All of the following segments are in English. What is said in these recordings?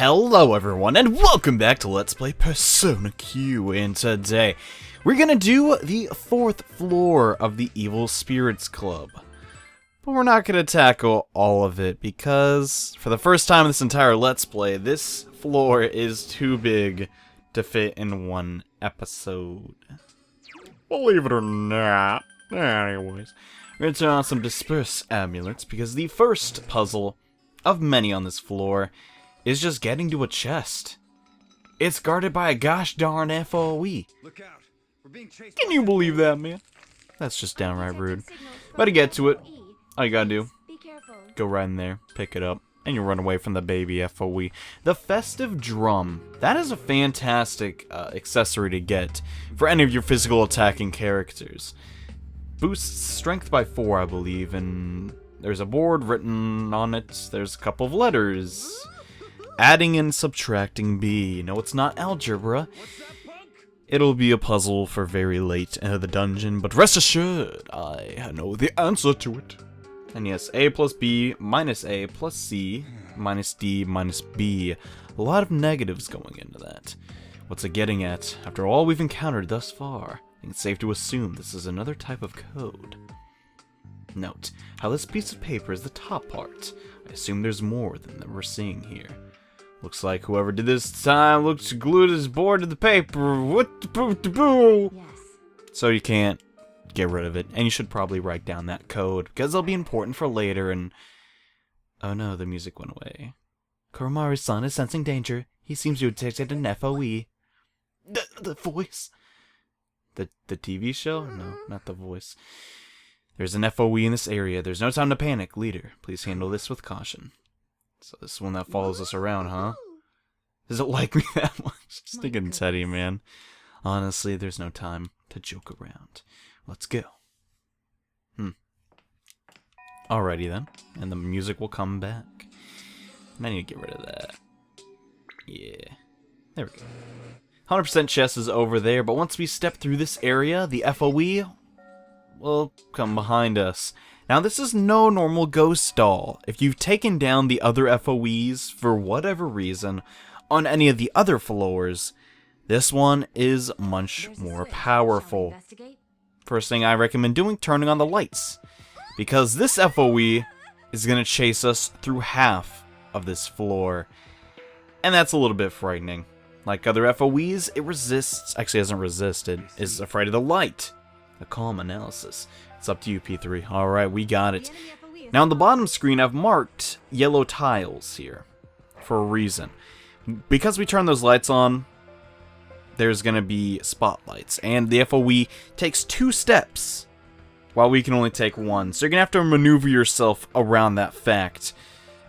Hello everyone, and welcome back to Let's Play Persona Q, and today we're gonna do the 4th floor of the Evil Spirits Club. But we're not gonna tackle all of it, because for the first time in this entire Let's Play, this floor is too big to fit in one episode. Believe it or not. Anyways, we're gonna turn on some Disperse Amulets, because the first puzzle of many on this floor is just getting to a chest. It's guarded by a gosh darn F.O.E. Look out. We're being chased. Can you believe that, man? That's just downright rude. But to get to it, all you gotta do, go right in there, pick it up, and you run away from the baby F.O.E. The Festive Drum. That is a fantastic accessory to get for any of your physical attacking characters. Boosts strength by 4, I believe, and there's a board written on it. There's a couple of letters. Adding and subtracting B. No, it's not algebra. It'll be a puzzle for very late into the dungeon, but rest assured, I know the answer to it. And yes, A plus B minus A plus C minus D minus B. A lot of negatives going into that. What's it getting at? After all we've encountered thus far, I think it's safe to assume this is another type of code. Note how this piece of paper is the top part. I assume there's more than we're seeing here. Looks like whoever did this time looks glued his board to the paper. What the boo? Yes. So you can't get rid of it, and you should probably write down that code because it'll be important for later. And oh no, the music went away. Koromaru-san is sensing danger. He seems to have detected an F.O.E. The voice. The TV show? No, not the voice. There's an F.O.E. in this area. There's no time to panic. Leader, please handle this with caution. So this is one that follows us around, huh? Does it like me that much? Just thinking Teddy, man. Honestly, there's no time to joke around. Let's go. Alrighty then. And the music will come back. And I need to get rid of that. Yeah. There we go. 100% chest is over there, but once we step through this area, the F.O.E. will come behind us. Now, this is no normal ghost doll. If you've taken down the other F.O.Es for whatever reason on any of the other floors, this one is much more powerful. First thing I recommend doing, turning on the lights. Because this F.O.E. is going to chase us through half of this floor. And that's a little bit frightening. Like other F.O.Es, it resists, actually hasn't resisted, is afraid of the light. A calm analysis. It's up to you, P3. Alright, we got it. Now on the bottom screen, I've marked yellow tiles here. For a reason. Because we turn those lights on, there's going to be spotlights. And the F.O.E. takes 2 steps, while we can only take 1. So you're going to have to maneuver yourself around that fact.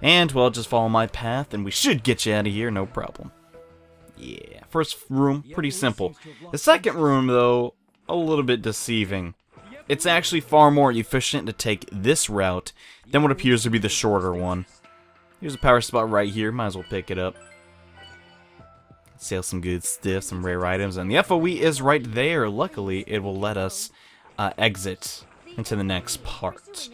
And, well, just follow my path, and we should get you out of here, no problem. Yeah, first room, pretty simple. The second room, though, a little bit deceiving. It's actually far more efficient to take this route than what appears to be the shorter one. Here's a power spot right here, might as well pick it up. Sell some good stuff, some rare items, and the F.O.E. is right there. Luckily, it will let us exit into the next part.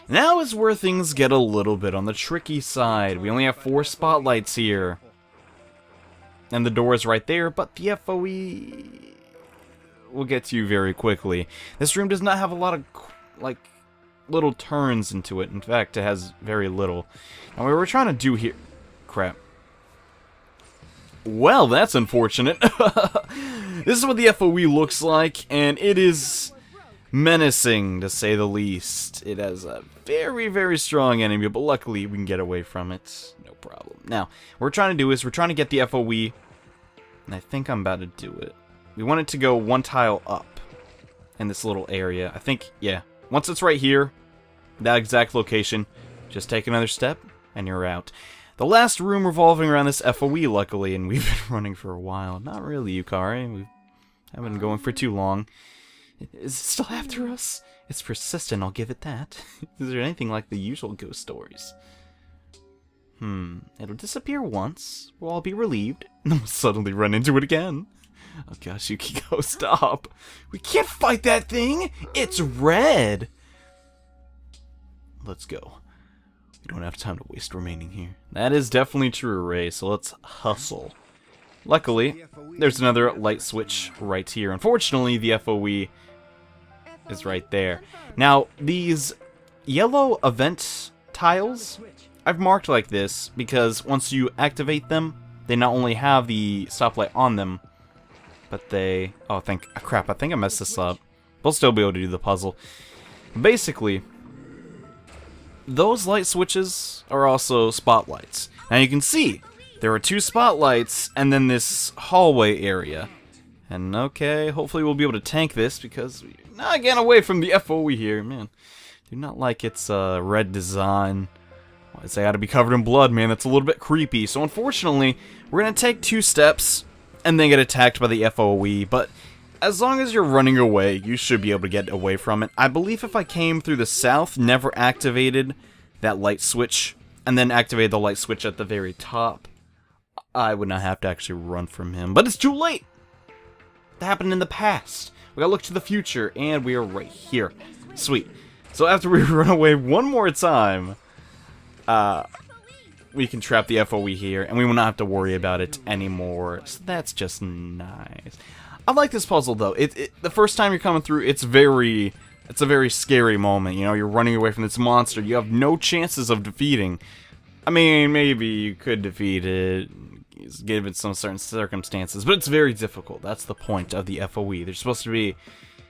Now is where things get a little bit on the tricky side. We only have 4 spotlights here. And the door is right there, but the F.O.E. will get to you very quickly. This room does not have a lot of, like, little turns into it. In fact, it has very little. And what we're trying to do here... Crap. Well, that's unfortunate. This is what the F.O.E. looks like, and it is menacing, to say the least. It has a very, very strong enemy, but luckily we can get away from it. No problem. Now, what we're trying to do is we're trying to get the F.O.E., and I think I'm about to do it. We want it to go 1 tile up in this little area. I think, yeah. Once it's right here, that exact location, just take another step, and you're out. The last room revolving around this F.O.E., luckily, and we've been running for a while. Not really, Yukari. We haven't been going for too long. Is it still after us? It's persistent, I'll give it that. Is there anything like the usual ghost stories? It'll disappear once, we'll all be relieved, and then we'll suddenly run into it again. Oh gosh, Yukiko, stop. We can't fight that thing! It's red! Let's go. We don't have time to waste remaining here. That is definitely true, Ray, so let's hustle. Luckily, there's another light switch right here. Unfortunately, the F.O.E. is right there. Now, these yellow event tiles, I've marked like this because once you activate them, they not only have the stoplight on them, but they... Oh, crap, I think I messed this up. We'll still be able to do the puzzle. Basically, those light switches are also spotlights. Now you can see, there are 2 spotlights and then this hallway area. And okay, hopefully we'll be able to tank this because we're not getting away from the F.O.E. here, man. Do not like its red design. It's gotta be covered in blood, man. That's a little bit creepy. So unfortunately, we're gonna take 2 steps and then get attacked by the F.O.E. But as long as you're running away, you should be able to get away from it. I believe if I came through the south, never activated that light switch, and then activated the light switch at the very top, I would not have to actually run from him. But it's too late! That happened in the past. We gotta look to the future, and we are right here. Sweet. So after we run away one more time, we can trap the F.O.E. here, and we will not have to worry about it anymore. So that's just nice. I like this puzzle though. The first time you're coming through, it's a very scary moment. You know, you're running away from this monster. You have no chances of defeating. I mean, maybe you could defeat it, given some certain circumstances, but it's very difficult. That's the point of the F.O.E. They're supposed to be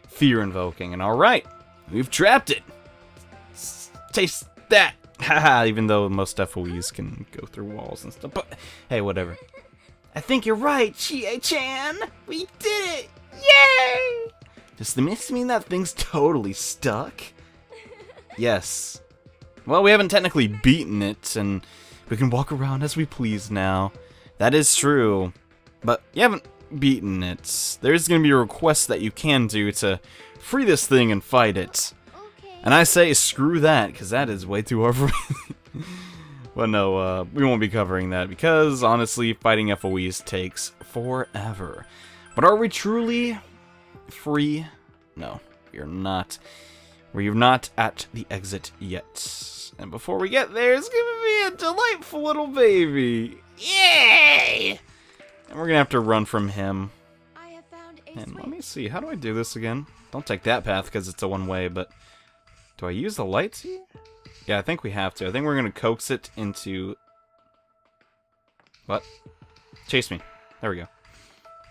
fear-invoking, and alright, we've trapped it. Taste that. Haha, even though most F.O.Es can go through walls and stuff, but hey, whatever. I think you're right, Chie-chan! We did it! Yay! Does this mean that thing's totally stuck? Yes. Well, we haven't technically beaten it, and we can walk around as we please now. That is true. But you haven't beaten it. There's gonna be a request that you can do to free this thing and fight it. And I say screw that, because that is way too hard for me. Well, no, we won't be covering that, because honestly, fighting F.O.Es takes forever. But are we truly free? No, we are not. We're not at the exit yet. And before we get there, it's gonna be a delightful little baby. Yay! And we're gonna have to run from him. And let me see, how do I do this again? Don't take that path because it's a one-way, but do I use the lights here? Yeah, I think we have to. I think we're gonna coax it into... What? Chase me. There we go.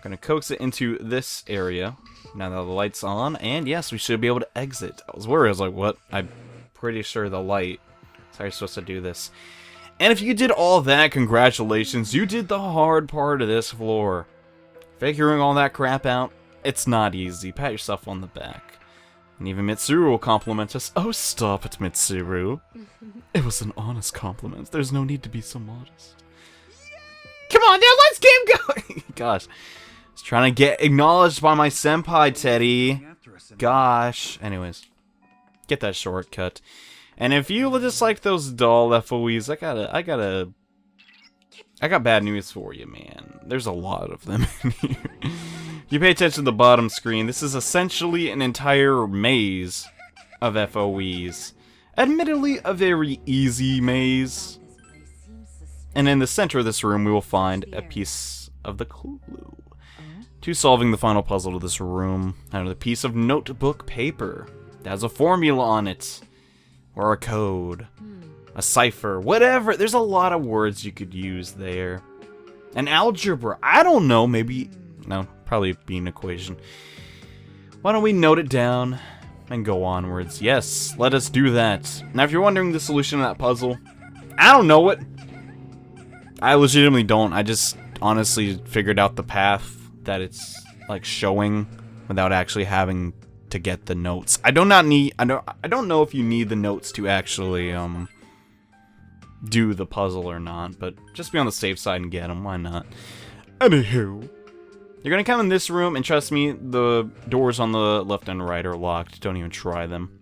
Gonna coax it into this area. Now that the light's on, and yes, we should be able to exit. I was worried, I was like, what? I'm pretty sure the light is how you're supposed to do this. And if you did all that, congratulations, you did the hard part of this floor. Figuring all that crap out, it's not easy. Pat yourself on the back. And even Mitsuru will compliment us. Oh, stop it, Mitsuru. It was an honest compliment. There's no need to be so modest. Come on, now let's get going! Gosh. Just trying to get acknowledged by my senpai, Teddy. Gosh. Anyways. Get that shortcut. And if you just like those dull F.O.Es, I got bad news for you, man. There's a lot of them in here. You pay attention to the bottom screen. This is essentially an entire maze of F.O.Es. Admittedly, a very easy maze. And in the center of this room, we will find a piece of the clue to solving the final puzzle to this room. Another piece of notebook paper that has a formula on it, or a code, a cipher, whatever. There's a lot of words you could use there. An algebra. I don't know. Maybe. No, probably be an equation. Why don't we note it down and go onwards? Yes, let us do that. Now, if you're wondering the solution to that puzzle, I don't know it. I legitimately don't. I just honestly figured out the path that it's like showing without actually having to get the notes. I don't know if you need the notes to actually do the puzzle or not, but just be on the safe side and get them. Why not? Anywho. You're gonna come in this room, and trust me, the doors on the left and right are locked. Don't even try them.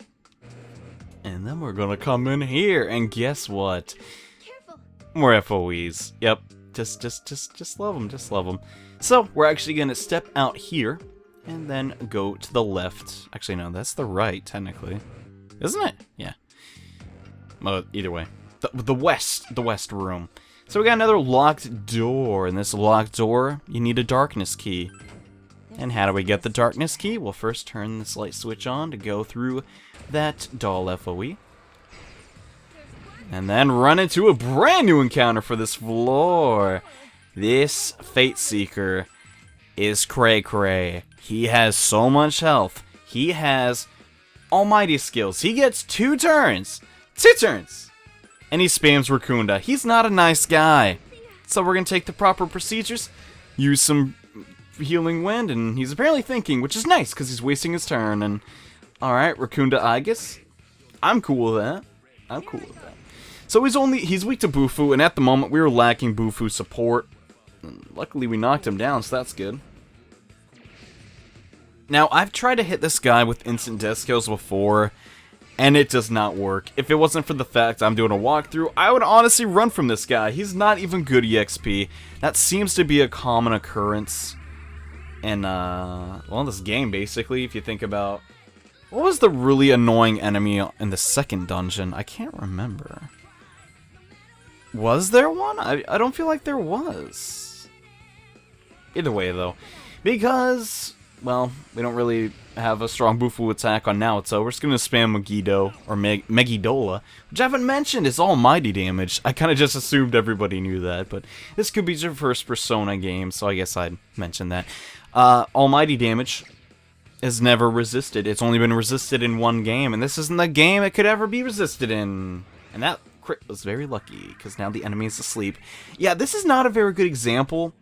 And then we're gonna come in here, and guess what? Careful. More F.O.Es. Yep. Just love them. Just love them. So, we're actually gonna step out here, and then go to the left. Actually, no, that's the right, technically. Isn't it? Yeah. Well, either way. the west room. So we got another locked door. In this locked door, you need a darkness key. And how do we get the darkness key? We'll first turn this light switch on to go through that doll F.O.E. And then run into a brand new encounter for this floor. This Fate Seeker is cray-cray. He has so much health. He has almighty skills. He gets 2 turns. 2 turns! And he spams Raccoonda. He's not a nice guy. So we're going to take the proper procedures, use some healing wind, and he's apparently thinking, which is nice, because he's wasting his turn, and... Alright, Raccoonda Aegis. I'm cool with that. I'm cool with that. So he's weak to Bufu, and at the moment we were lacking Bufu support. Luckily we knocked him down, so that's good. Now, I've tried to hit this guy with instant death skills before, and it does not work. If it wasn't for the fact I'm doing a walkthrough, I would honestly run from this guy. He's not even good EXP. That seems to be a common occurrence in, well, this game, basically, if you think about... What was the really annoying enemy in the second dungeon? I can't remember. Was there one? I don't feel like there was. Either way, though. Because, well, we don't really have a strong Bufu attack on now, so we're just going to spam Megiddo, or Megidola, which I haven't mentioned is almighty damage. I kind of just assumed everybody knew that, but this could be your first Persona game, so I guess I'd mention that. Almighty damage is never resisted. It's only been resisted in one game, and this isn't the game it could ever be resisted in. And that crit was very lucky, because now the enemy is asleep. Yeah, this is not a very good example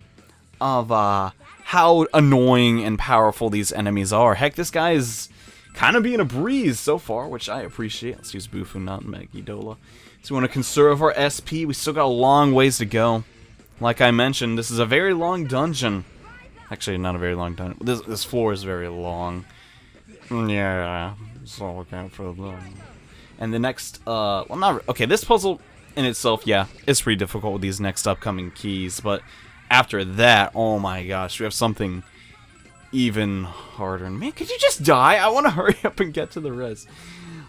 of how annoying and powerful these enemies are. Heck, this guy is kind of being a breeze so far, which I appreciate. Let's use Bufu, not Megidola. So we want to conserve our SP. We still got a long ways to go. Like I mentioned, this is a very long dungeon. Actually, not a very long dungeon. This floor is very long. Yeah, so look out for them. And the next, well, not... Okay, this puzzle in itself, yeah, is pretty difficult with these next upcoming keys, but after that, oh my gosh, we have something even harder. Man, could you just die? I want to hurry up and get to the rest.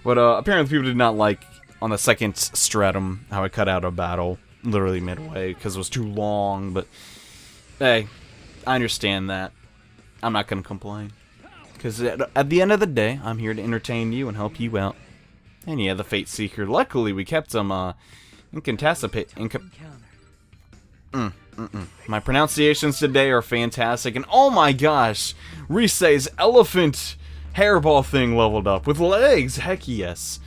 But apparently people did not like, on the second stratum, how I cut out a battle literally midway, because it was too long, but hey, I understand that. I'm not going to complain. Because at the end of the day, I'm here to entertain you and help you out. And yeah, the Fate Seeker. Luckily, we kept him My pronunciations today are fantastic. And oh my gosh, Risei's elephant hairball thing leveled up with legs. Heck yes.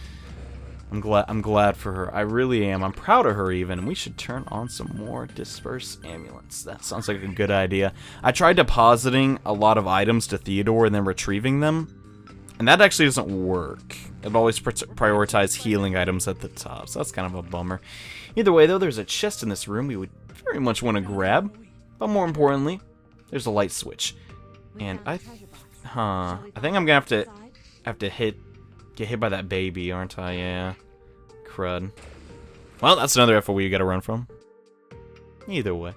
I'm glad for her. I really am. I'm proud of her even. We should turn on some more disperse amulets. That sounds like a good idea. I tried depositing a lot of items to Theodore and then retrieving them, and that actually doesn't work. It always prioritizes healing items at the top, so that's kind of a bummer. Either way, though, there's a chest in this room we would very much want to grab, but more importantly, there's a light switch. And I think I'm gonna have to get hit by that baby, aren't I? Yeah. Crud. Well, that's another F.O.E you gotta run from. Either way.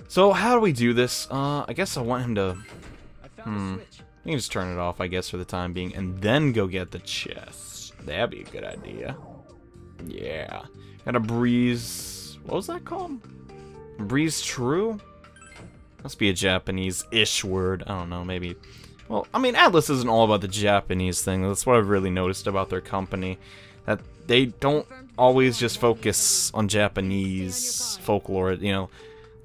So, how do we do this? I guess I want him to... We can just turn it off, I guess, for the time being, and then go get the chest. That'd be a good idea. Yeah. Gotta breeze... What was that called? Breeze true? Must be a Japanese-ish word. I don't know, maybe... Well, I mean, Atlas isn't all about the Japanese thing. That's what I've really noticed about their company. That they don't always just focus on Japanese folklore. You know,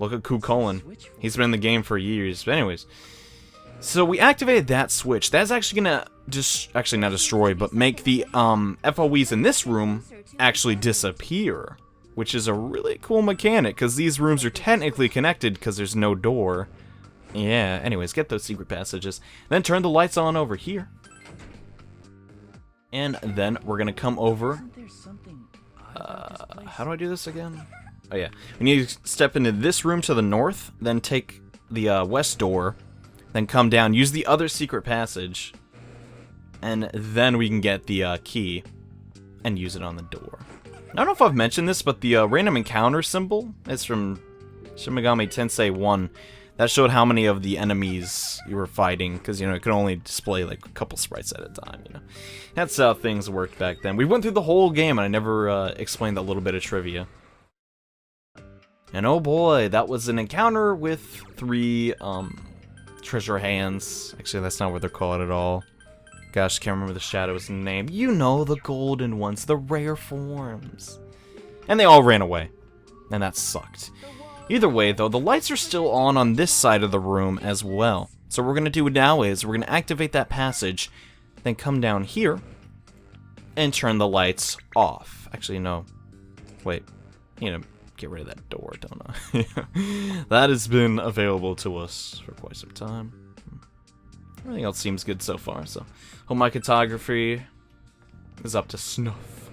look at Kukulin. He's been in the game for years. But anyways, so we activated that switch. That's actually gonna actually not destroy, but make the F.O.Es in this room actually disappear, which is a really cool mechanic because these rooms are technically connected because there's no door. Yeah, anyways, get those secret passages. Then turn the lights on over here. And then we're gonna come over. How do I do this again? Oh yeah. We need to step into this room to the north, then take the west door, then come down, use the other secret passage, and then we can get the key and use it on the door. I don't know if I've mentioned this, but the random encounter symbol is from Shin Megami Tensei 1. That showed how many of the enemies you were fighting, because, you know, it could only display, like, a couple sprites at a time, you know. That's how things worked back then. We went through the whole game, and I never explained that little bit of trivia. And oh boy, that was an encounter with 3, treasure hands. Actually, that's not what they're called at all. Gosh, can't remember the shadow's name. You know, the golden ones, the rare forms. And they all ran away. And that sucked. Either way, though, the lights are still on this side of the room as well. So what we're going to do now is we're going to activate that passage, then come down here, and turn the lights off. Actually, no. Wait. You know, get rid of that door, don't I? That has been available to us for quite some time. Everything else seems good so far, so hope my photography is up to snuff,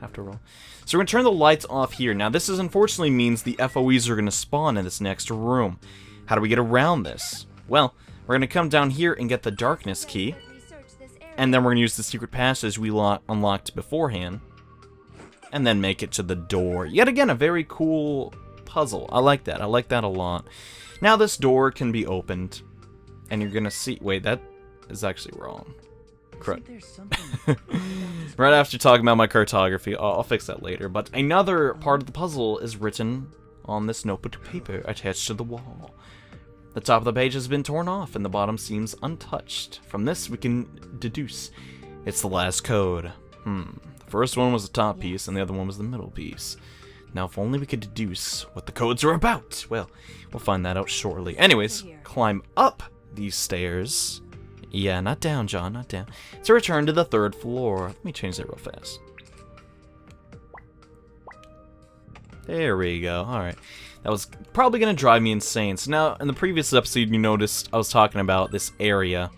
after all. So we're going to turn the lights off here. Now, this unfortunately means the F.O.Es are going to spawn in this next room. How do we get around this? Well, we're going to come down here and get the darkness key, and then we're going to use the secret passage we unlocked beforehand, and then make it to the door. Yet again, a very cool puzzle. I like that. I like that a lot. Now, this door can be opened. And you're gonna see. Wait, that is actually wrong. Correct. Right after talking about my cartography, I'll fix that later. But another part of the puzzle is written on this notebook of paper attached to the wall. The top of the page has been torn off, and the bottom seems untouched. From this, we can deduce it's the last code. The first one was the top piece, and the other one was the middle piece. Now, if only we could deduce what the codes are about. Well, we'll find that out shortly. Anyways, climb up these stairs. Yeah, not down, John, not down. To return to the 3rd floor. Let me change that real fast. There we go. Alright. That was probably going to drive me insane. So now, in the previous episode, you noticed I was talking about this area.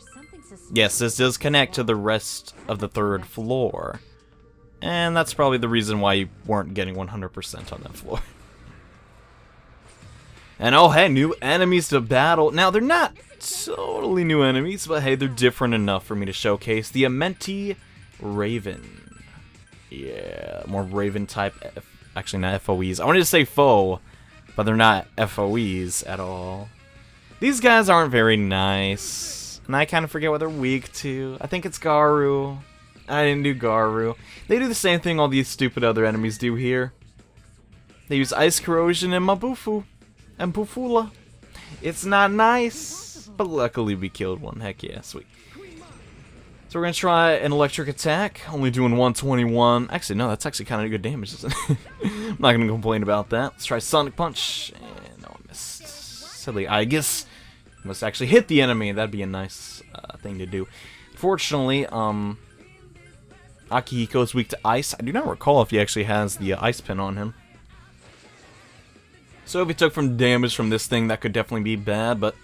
Yes, this does connect to the rest of the 3rd floor. And that's probably the reason why you weren't getting 100% on that floor. And oh hey, new enemies to battle. Now, they're not totally new enemies, but hey, they're different enough for me to showcase. The Amenti Raven. Yeah, more Raven type. Actually, not F.O.Es. I wanted to say F.O.E, but they're not F.O.Es at all. These guys aren't very nice, and I kind of forget what they're weak to. I think it's Garu. I didn't do Garu. They do the same thing all these stupid other enemies do here. They use Ice Corrosion and Mabufu. And Pufula. It's not nice, but luckily we killed one. Heck yeah, sweet. So we're going to try an electric attack, only doing 121. Actually, no, that's actually kind of good damage, isn't it? I'm not going to complain about that. Let's try Sonic Punch. And no, I missed. Silly, I guess. Must actually hit the enemy. That'd be a nice thing to do. Fortunately, Akihiko is weak to ice. I do not recall if he actually has the ice pin on him. So if he took from damage from this thing, that could definitely be bad, but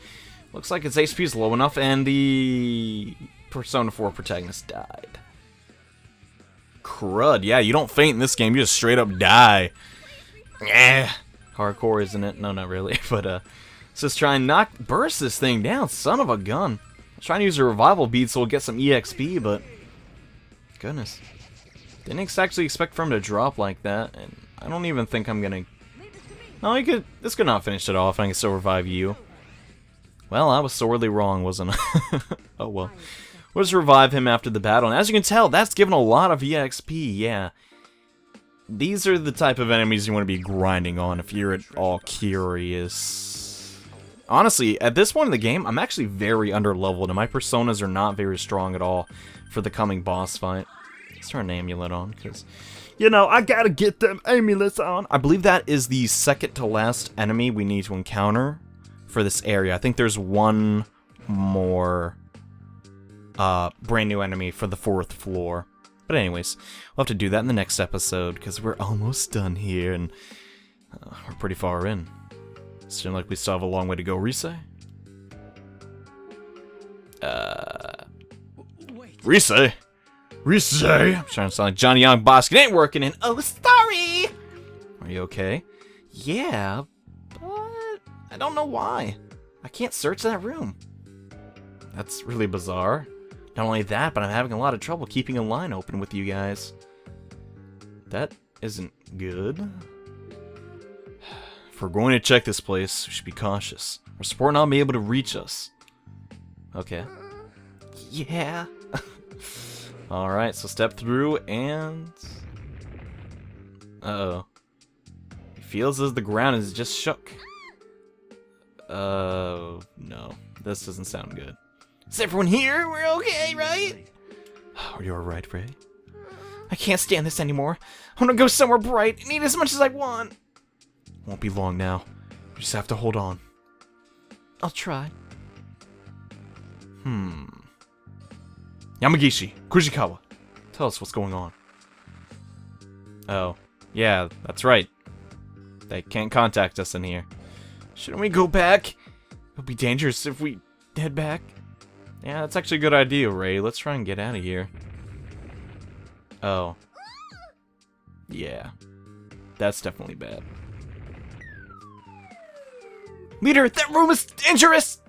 looks like its HP is low enough, and the Persona 4 protagonist died. Crud, yeah, you don't faint in this game, you just straight up die. Eh, hardcore, isn't it? No, not really, but let's just try and burst this thing down, son of a gun. I was trying to use a revival bead so we'll get some EXP, but goodness. Didn't actually expect for him to drop like that, and I don't even think I'm gonna... No, this could not finish it off, and I can still revive you. Well, I was sorely wrong, wasn't I? Oh well. We'll just revive him after the battle, and as you can tell, that's given a lot of EXP, yeah. These are the type of enemies you want to be grinding on if you're at all curious. Honestly, at this point in the game, I'm actually very underleveled, and my personas are not very strong at all for the coming boss fight. Let's turn an amulet on, because... You know, I gotta get them amulets on. I believe that is the second to last enemy we need to encounter for this area. I think there's one more brand new enemy for the 4th floor. But anyways, we'll have to do that in the next episode because we're almost done here and we're pretty far in. Seems like we still have a long way to go, Rise. Rise? Rise? I'm trying to sound like Johnny Young Boss. It ain't working in. Oh, sorry! Are you okay? Yeah, but I don't know why. I can't search that room. That's really bizarre. Not only that, but I'm having a lot of trouble keeping a line open with you guys. That isn't good. If we're going to check this place, we should be cautious. Our support not be able to reach us. Okay. Yeah. Alright, so step through and... Uh-oh. It feels as the ground is just shook. No. This doesn't sound good. Is everyone here? We're okay, right? Are you alright, Ray? I can't stand this anymore. I want to go somewhere bright and eat as much as I want. Won't be long now. You just have to hold on. I'll try. Yamagishi, Kujikawa, tell us what's going on. Oh, yeah, that's right. They can't contact us in here. Shouldn't we go back? It'll be dangerous if we head back. Yeah, that's actually a good idea, Ray. Let's try and get out of here. Oh. Yeah. That's definitely bad. Leader, that room is dangerous!